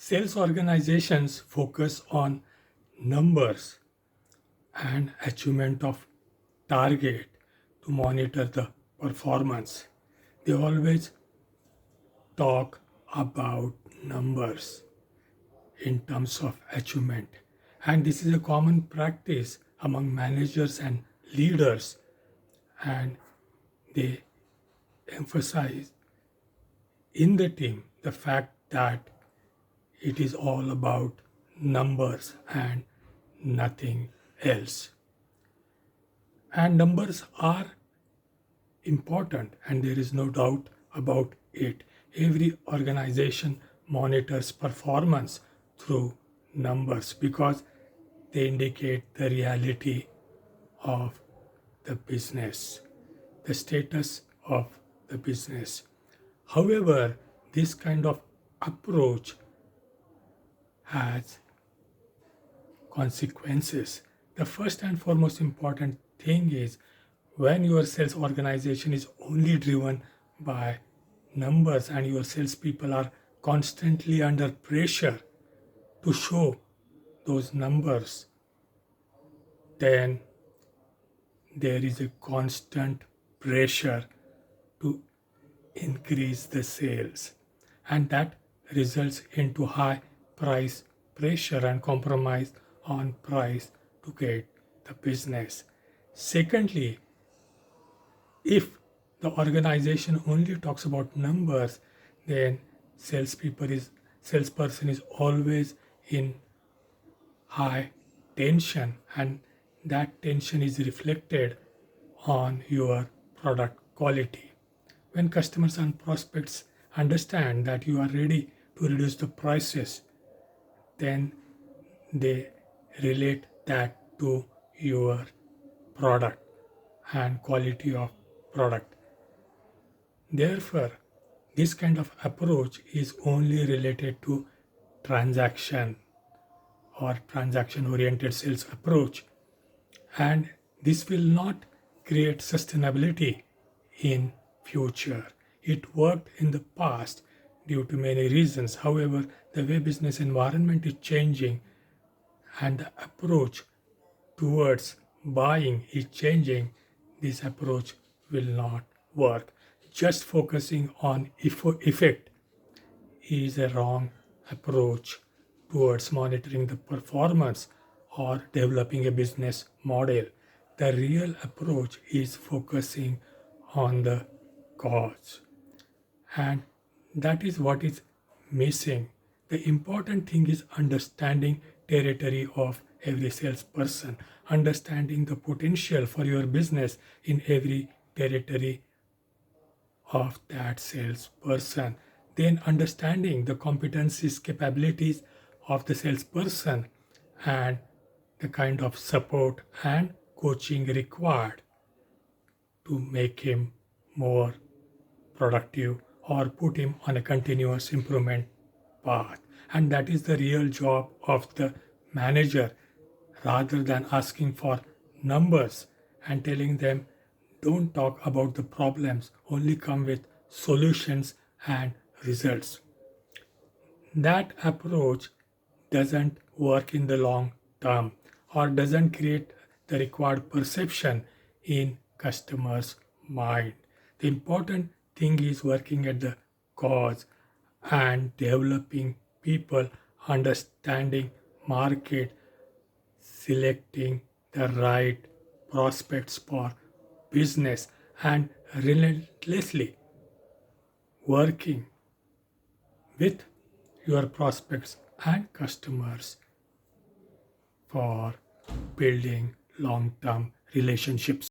Sales organizations focus on numbers and achievement of target to monitor the performance. They always talk about numbers in terms of achievement. And this is a common practice among managers and leaders, and they emphasize in the team the fact that it is all about numbers and nothing else. And numbers are important, and there is no doubt about it. Every organization monitors performance through numbers because they indicate the reality of the business, the status of the business. However, this kind of approach has consequences. The first and foremost important thing is when your sales organization is only driven by numbers and your salespeople are constantly under pressure to show those numbers, then there is a constant pressure to increase the sales, and that results into high price pressure and compromise on price to get the business. Secondly, if the organization only talks about numbers, then salesperson is always in high tension, and that tension is reflected on your product quality. When customers and prospects understand that you are ready to reduce the prices, then they relate that to your product and quality of product. Therefore, this kind of approach is only related to transaction or transaction oriented sales approach, and this will not create sustainability in future. It worked in the past due to many reasons. However, the way business environment is changing and the approach towards buying is changing, this approach will not work. Just focusing on effect is a wrong approach towards monitoring the performance or developing a business model. The real approach is focusing on the cause, and that is what is missing. The important thing is understanding territory of every salesperson, understanding the potential for your business in every territory of that salesperson, then understanding the competencies, capabilities of the salesperson, and the kind of support and coaching required to make him more productive or put him on a continuous improvement path. And that is the real job of the manager, rather than asking for numbers and telling them don't talk about the problems, only come with solutions and results. That approach doesn't work in the long term or doesn't create the required perception in customers' mind. The important thing is working at the cause and developing people, understanding market, selecting the right prospects for business, and relentlessly working with your prospects and customers for building long-term relationships.